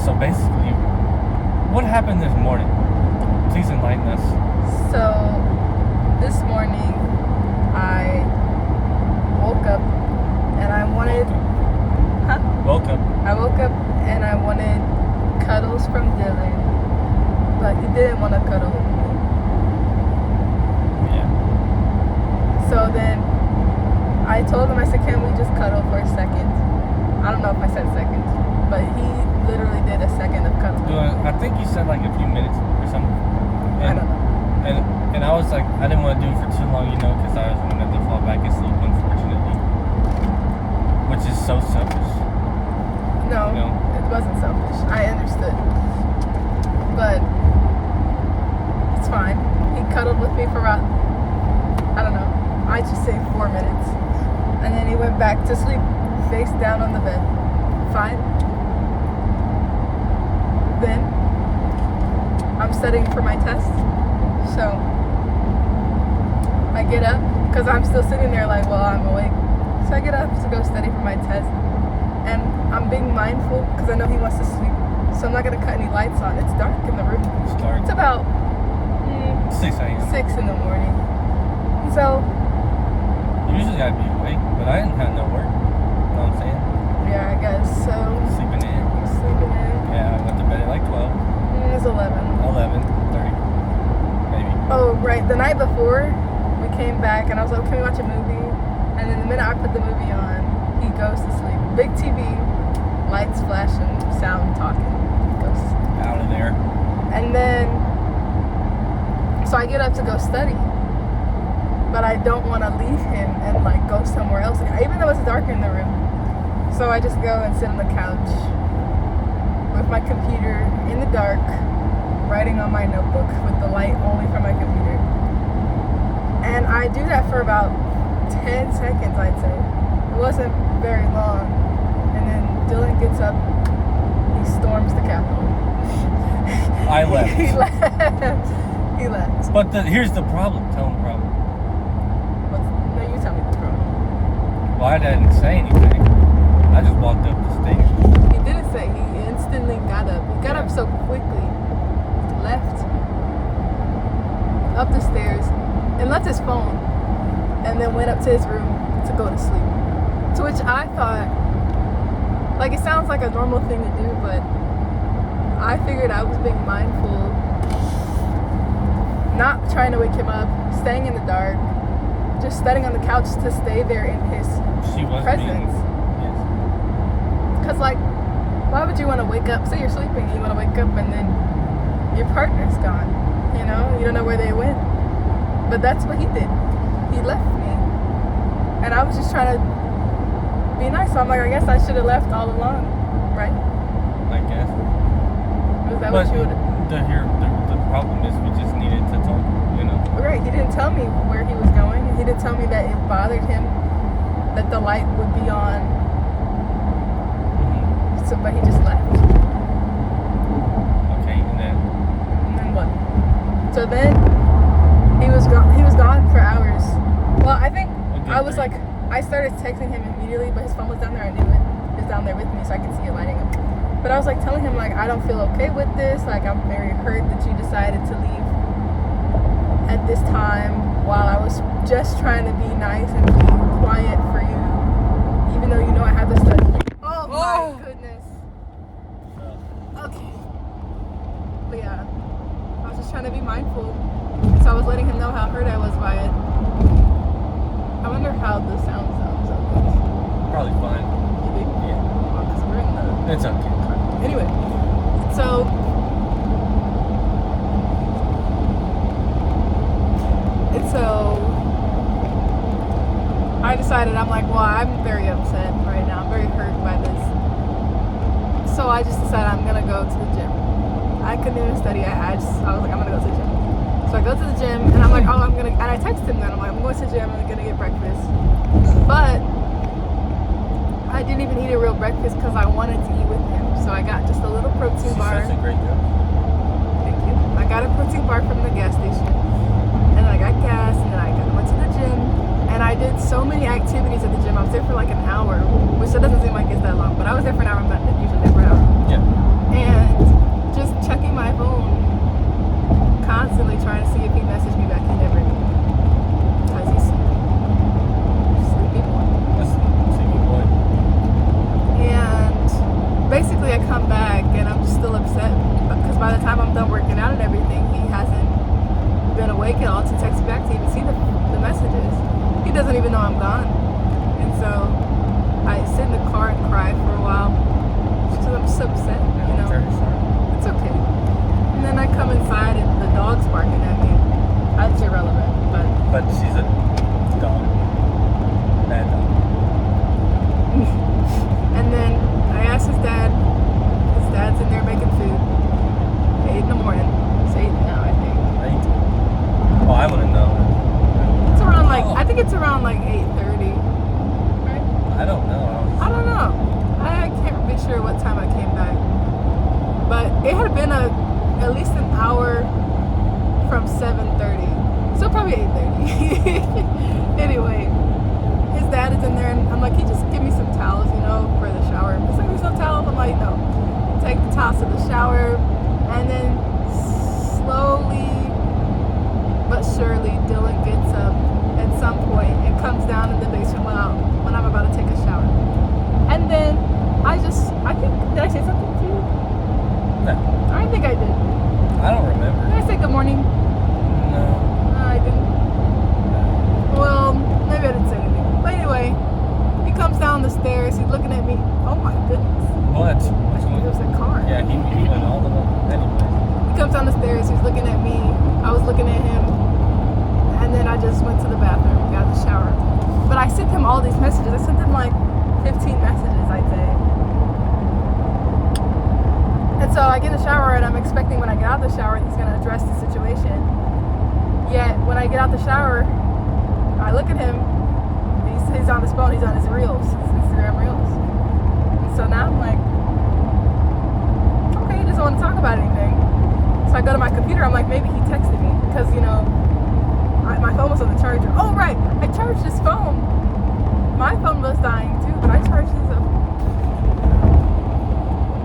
So basically, what happened this morning? Please enlighten us. So, this morning, I woke up and I wanted... Huh? Woke up. I woke up and I wanted cuddles from Dylan, but he didn't want to cuddle with me. Yeah. So then, I told him, I said, can we just cuddle for a second? I don't know if I said second, but he literally did a second of cuddling. I think you said like a few minutes or something. I don't know. And I was like, I didn't want to do it for too long, because I was going to have to fall back asleep, unfortunately. Which is so selfish. No, it wasn't selfish. I understood. But it's fine. He cuddled with me for about, I don't know, I just say 4 minutes. And then he went back to sleep, face down on the bed. Fine. Then I'm studying for my test. So I get up, because I'm still sitting there like, well, I'm awake. So I get up to go study for my test. And I'm being mindful because I know he wants to sleep. So I'm not going to cut any lights on. It's dark in the room. It's dark. It's about 6 a.m. 6 in the morning. So Usually I'd be awake, but I didn't have no work. You know what I'm saying? yeah, I guess so. Sleeping in. Sleeping in. Yeah, I went to bed at like 12, It was 11. 11:30, maybe. Oh, right. The night before, we came back and I was like, can we watch a movie? And then the minute I put the movie on, he goes to sleep. Big TV, lights flashing, sound talking. He goes to sleep. Out of there. And then, so I get up to go study. But I don't want to leave him and like go somewhere else, even though it's dark in the room. So I just go and sit on the couch with my computer in the dark, writing on my notebook with the light only from my computer. And I do that for about 10 seconds, I'd say. It wasn't very long. And then Dylan gets up, he storms the Capitol. I left. He left. He left. But here's the problem. Tell him the problem. No, you tell me the problem. Well, I didn't say anything. I just walked up the stairs. He didn't say. He instantly got up. He got up so quickly. Left. Up the stairs. And left his phone. And then went up to his room to go to sleep. To which I thought, like, it sounds like a normal thing to do, but I figured I was being mindful. Not trying to wake him up. Staying in the dark. Just studying on the couch to stay there in his presence. Yes. Because, like, why would you want to wake up? Say you're sleeping, you want to wake up and then your partner's gone. You know? You don't know where they went. But that's what he did. He left me. And I was just trying to be nice. So I'm like, I guess I should have left all along. Right? I guess. Was that what you would have? The problem is we just needed to talk, Right. He didn't tell me where he was going. He didn't tell me that it bothered him that the light would be on. Mm-hmm. So, but he just left. Okay, and then What? So then he was gone. He was gone for hours. Well, I think I was like, I started texting him immediately, but his phone was down there. I knew it. It was down there with me, so I could see it lighting up. But I was like telling him like, I don't feel okay with this. Like, I'm very hurt that you decided to leave at this time while I was just trying to be nice and be quiet for you, even though you know I have to study. Oh my goodness. Okay. But yeah, I was just trying to be mindful. And so I was letting him know how hurt I was by it. I wonder how the sound sounds of it. probably fine. You think? Yeah. Well, 'cause we're in the... It's okay. Anyway, so I decided, I'm like, well, I'm very upset right now. I'm very hurt by this. So I just decided I'm gonna go to the gym. I couldn't even study. I was like, I'm gonna go to the gym. So I go to the gym and I'm like, oh, and I text him then. I'm like, I'm going to the gym. I'm gonna get breakfast. But I didn't even eat a real breakfast because I wanted to eat with him. So I got just a little protein bar. That's a great job. Thank you. I got a protein bar from the gas station. And then I got gas and then I went to the gym. And I did so many activities at the gym. I was there for like an hour, which that doesn't seem like it's that long, but I was there for an hour. I'm not usually there for an hour. Yeah. And by the time I'm done working out and everything, he hasn't been awake at all to text me back to even see the messages. He doesn't even know I'm gone. And so I sit in the car and cry for a while because I'm so upset, you I'm know. very sorry. It's okay. And then I come inside and the dog's barking at me. That's irrelevant, But she's a dog. Bad dog. and then I asked his dad. His dad's in there making food. 8 in the morning. It's 8 now, I think. Right? Well, I wouldn't know. It's around like, I think it's around like 8:30. Right? I don't know. I don't know. I can't be sure what time I came back. But it had been at least an hour from 7:30. So probably 8:30. Anyway, his dad is in there and I'm like, can you just give me some towels, you know, for the shower? He's like, there's no towels. I'm like, no. Take the towels to the shower and then slowly but surely Dylan gets up at some point and comes down in the basement when I'm about to take a shower. And then I think, did I say something to you? No. I think I did. I don't remember. Did I say good morning? No. I didn't. Well, maybe I didn't say anything. But anyway, he comes down the stairs. He's looking at me. Oh my goodness. What? It was a car. Yeah, he went all the way. Anyways. He comes down the stairs. He's looking at me. I was looking at him. And then I just went to the bathroom, got the shower. But I sent him all these messages. I sent him like 15 messages, I'd say. And so I get in the shower and I'm expecting when I get out of the shower, he's going to address the situation. Yet when I get out the shower, I look at him. He's on his phone. He's on his reels, his Instagram reels. And so now I'm like, okay, he doesn't want to talk about anything. So I go to my computer. I'm like, maybe he texted me because, you know, my phone was on the charger. Oh, right. I charged his phone. My phone was dying too, but I charged his up.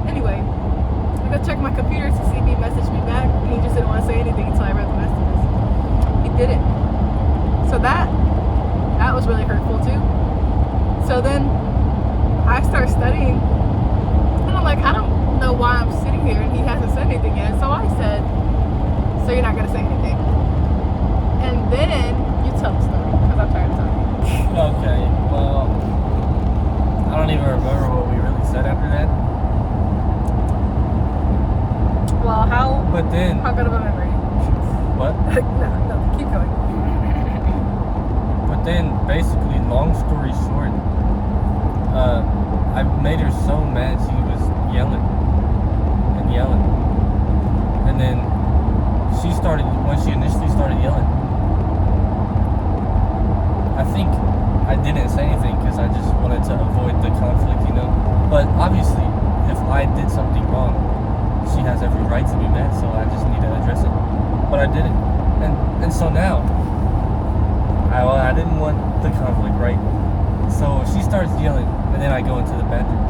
Anyway, I go check my computer to see if he messaged me back. And he just didn't want to say anything until I read the messages. He didn't. So that was really hurtful too. So then I start studying. And I'm like, I don't know why I'm sitting here and he hasn't said anything yet. So I said, so you're not going to say anything? And then you tell the story because I'm tired of talking. Okay, well, I don't even remember what we really said after that. Well, how good of a memory? What? No, keep going. But then, basically, long story short, I made her so mad she was yelling and yelling. And then when she initially started yelling, I think I didn't say anything because I just wanted to avoid the conflict, you know. But obviously, if I did something wrong, she has every right to be mad, so I just need to address it. But I didn't. And so now, I didn't want the conflict, right? So she starts yelling, and then I go into the bathroom.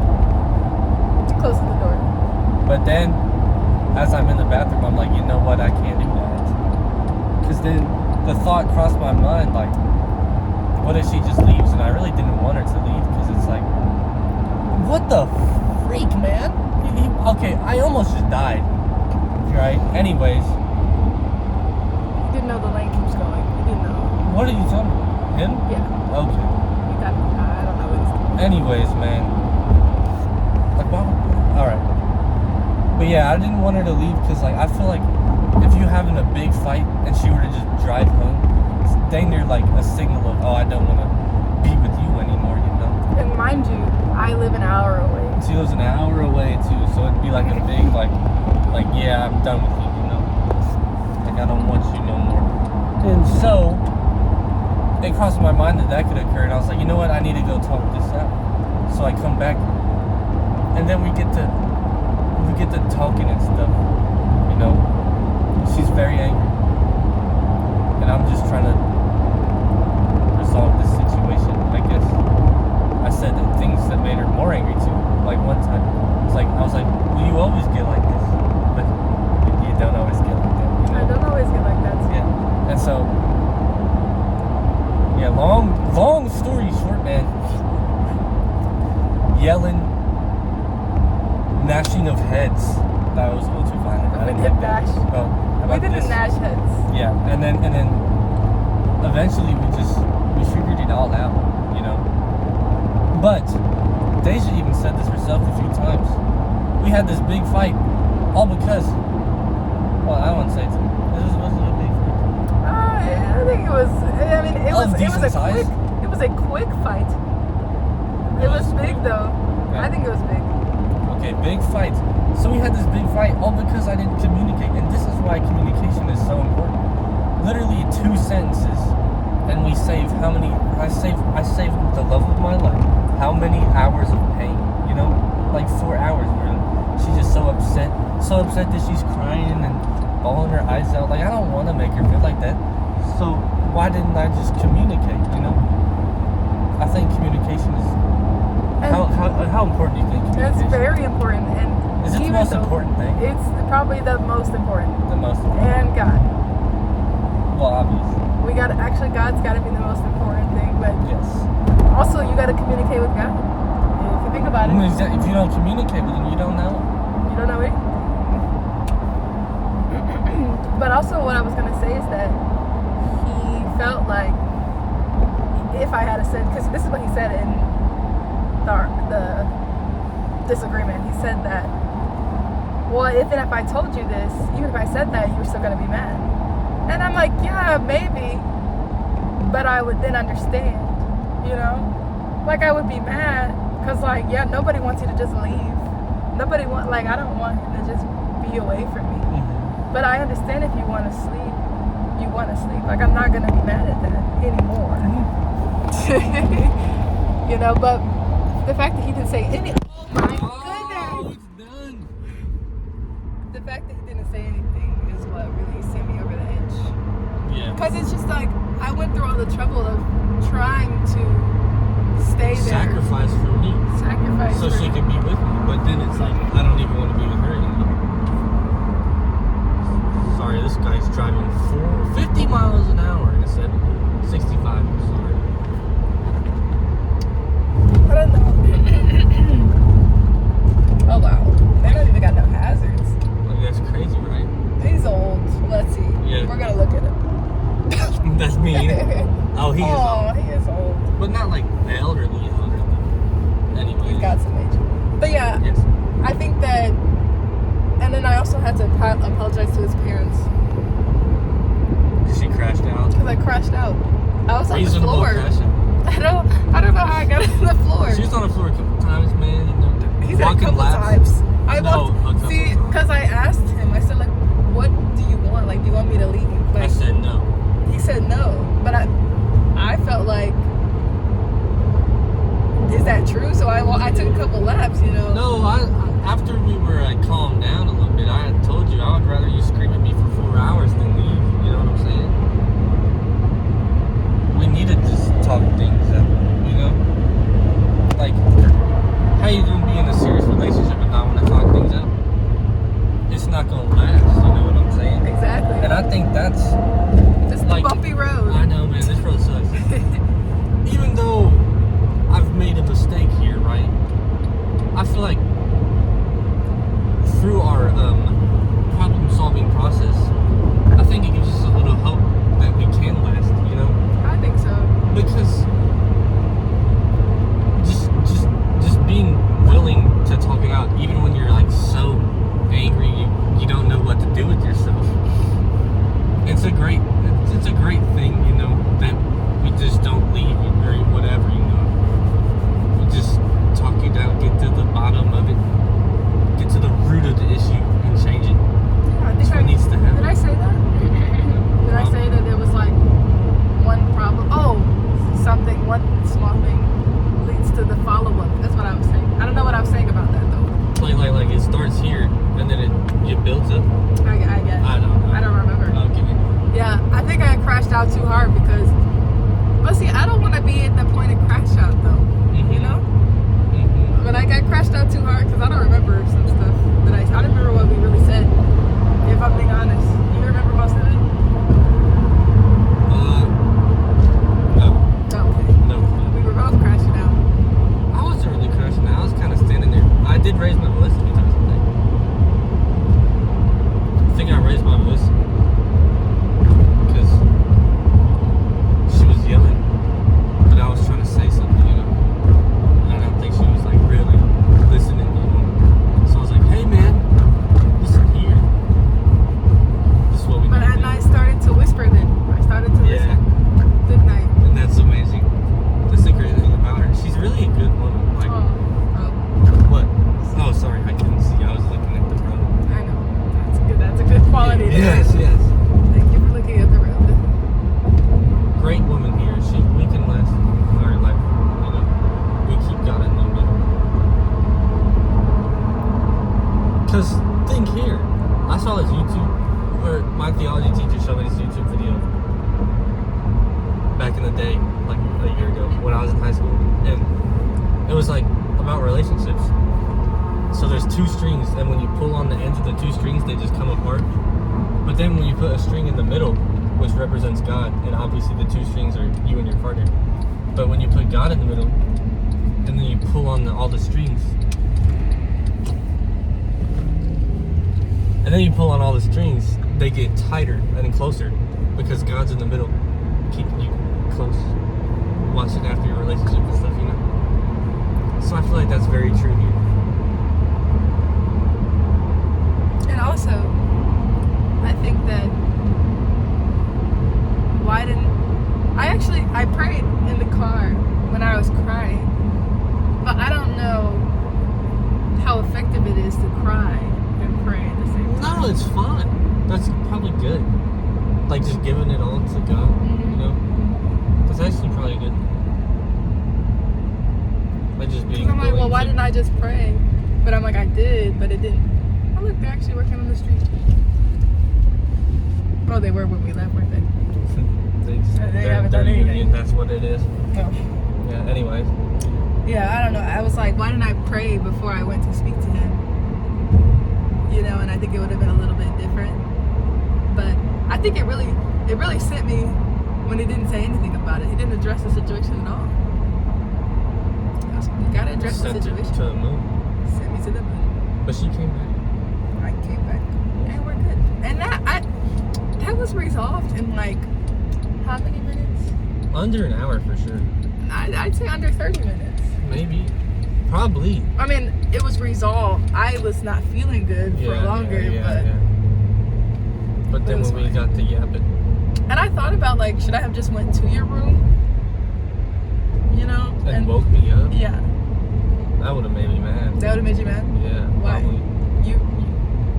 Close the door. But then, as I'm in the bathroom, I'm like, you know what, I can't do that. Because then the thought crossed my mind, like, what if she just leaves? And I really didn't want her to leave, because it's like, what the freak, man? Okay, I almost just died, right? Anyways. You didn't know the lane keeps going. You didn't know. What are you talking about? Him? Yeah. Okay. You got, I don't know what he's doing. Anyways, man. Like, wow. Alright. But yeah, I didn't want her to leave because, like, I feel like if you're having a big fight and she were to just drive home, it's dang near like a signal of, oh, I don't want to be with you anymore, you know? And mind you, I live an hour away. She lives an hour away, too, so it'd be like a big, like, yeah, I'm done with you, you know? Like, I don't want you no more. And so, it crossed my mind that could occur, and I was like, you know what, I need to go talk this out. So I come back, and then we get to talking and stuff, you know? She's very angry, and I'm just trying to resolve this situation, I guess. I said things that made her more angry too. Like one time, I was like, well, you always get like this, but you don't always get like that. You know? I don't always get like that too. Yeah, and so, yeah, long story short, man. Yelling, gnashing of heads, That was a little too violent. I We didn't did like that. Nash. Oh, how We about did this? the Nash heads. Yeah, and then eventually we figured it all out, you know. But Deja even said this herself a few times. We had this big fight, all because. Well, I wouldn't say it. Was it a big fight? I think it was. I mean, it was decent a size? quick. It was a quick fight. It was big though. Yeah. I think it was big. Okay, big fight. So we had this big fight all because I didn't communicate, and this is why communication is so important. Literally 2 sentences, and we save how many? I saved the love of my life. How many hours of pain? You know, like 4 hours. Where she's just so upset that she's crying and bawling her eyes out. Like I don't want to make her feel like that. So why didn't I just communicate? You know, I think communication is. How important do you think communication? It's very important, and Is it the even most though important thing? It's probably the most important. The most important. And God, Well, obviously. God's got to be the most important thing. But Yes. also, you got to communicate with God. If you think about it, If you don't communicate with him, you don't know. you don't know it. But also, what I was gonna say is that he felt like if I had said, because this is what he said in the disagreement. He said that, well, if I told you this, even if I said that, you were still gonna be mad. And I'm like, yeah, maybe, but I would then understand, you know, like I would be mad because, like, yeah, nobody wants you to just leave. I don't want him to just be away from me. Mm-hmm. But I understand if you want to sleep, you want to sleep. Like, I'm not going to be mad at that anymore. You know, but the fact that he didn't say any. Oh my goodness! It's done. The fact that he didn't say anything is what really sent me over the edge. Yeah. Because it's just like, I went through all the trouble of trying to stay there. Sacrifice for me. Sacrifice. So for she me. could be with me. But then it's like, I don't even want to be with her anymore. Sorry, this guy's driving 50 miles an hour instead of 65. Sorry. I don't know. Oh wow. They don't even got no hazards. Like, that's crazy, right? He's old. Let's see. Yeah. We're gonna look at him. That's me. Oh, he is Oh, old. he is old. But not like elderly. Anyway. He's got some age. But yeah, Yes. I think that, and then I also had to apologize to his parents She crashed out. because I crashed out. I was on the Reasonable floor. crash out. I don't know how I got on the floor. She was on the floor a couple times, man. You know, He said a walking couple laps. times. I No, walked. a couple See, times. because I asked him. I said, like, what do you want? Like, do you want me to leave? Like, I said no. he said no, but I felt like, is that true? So I took a couple laps, you know. No, after we were calmed down a little bit, I had told you I would rather you scream at me for 4 hours than leave. You know what I'm saying? We need to just talk things out, you know? Like, how you gonna be in a serious relationship and not want to talk things out? It's not gonna last, you know what I'm saying? Exactly. And I think that's Just like, a bumpy road. I know, man, this road sucks. Even though I've made a mistake here, right? I feel like through our problem-solving process, I think it gives us a little hope that we can last, you know? I think so. Because just being willing to talk it out, even when you're like so angry, you don't know what to do with yourself. It's a great thing, you know, that we just don't leave or whatever, you know. We just talk it out, get to the bottom of it, get to the root of the issue, and change it. Yeah, I think That's what needs to happen. Did I say that? Did I say that there was like one problem? Oh, one small thing leads to the follow-up. That's what I was saying. I don't know what I was saying about that though. Like it starts here and then it builds up. I guess. I don't know. I don't remember. Okay. Yeah, I think I crashed out too hard because. But see, I don't want to be at the point of crash out though. Mm-hmm. You know. Mm-hmm. But I got crashed out too hard because I don't remember some stuff that I don't remember what we really said. If I'm being honest, you remember most of it? No. Okay. No. We were both crashing out. I wasn't really crashing out. I was kind of standing there. I did raise my voice a few times today. think here. I saw this YouTube, or my theology teacher showed me this YouTube video back in the day, like a year ago, when I was in high school, and it was like about relationships. So there's two strings, and when you pull on the ends of the two strings, they just come apart. But then when you put a string in the middle, which represents God, and obviously the two strings are you and your partner. But when you put God in the middle, and then you pull on all the strings, and then you pull on all the strings, they get tighter and closer because God's in the middle, keeping you close, watching after your relationship and stuff, you know? So I feel like that's very true here. And also, I think that I prayed in the car when I was crying, but I don't know how effective it is to cry and pray at the same time. No, it's fun. That's probably good. Like just giving it all to God, you know? That's actually probably good. Like just being. I'm like, well, why didn't I just pray? But I'm like, I did, but it didn't. Oh, look, they're actually working on the street. Oh, they were when we left, weren't they? They haven't done anything. Union, that's what it is. No. Yeah, anyways. Yeah, I don't know. I was like, why didn't I pray before I went to speak to him? You know, and I think it would have been a little bit different. But I think it really sent me when he didn't say anything about it. He didn't address the situation at all. You gotta address the situation. To the moon. Sent me to the moon. But she came back. I came back. And we're good. And that was resolved in like how many minutes? Under an hour for sure. I'd say under 30 minutes. Maybe. Probably. I mean, it was resolved. I was not feeling good for longer, but But then when we got to yapping. And I thought about like, should I have just went to your room? You know? And woke me up? Yeah. That would have made me mad. That would have made you mad? Yeah. Why? Probably.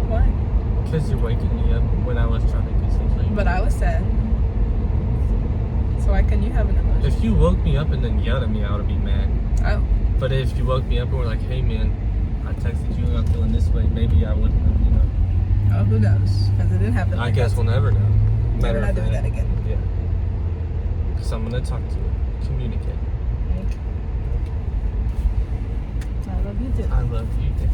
Why? Because you're waking me up when I was trying to get some sleep. But I was sad. So why couldn't you have an emotion? If you woke me up and then yelled at me, I would be mad. Oh. But if you woke me up and were like, hey man, I texted you and I'm feeling this way, maybe I wouldn't have, you know. Oh, who knows? Because it didn't happen. I guess we'll never know. We're not doing that again. Yeah. Because I'm going to talk to her. Communicate. Okay. I love you too. I love you too.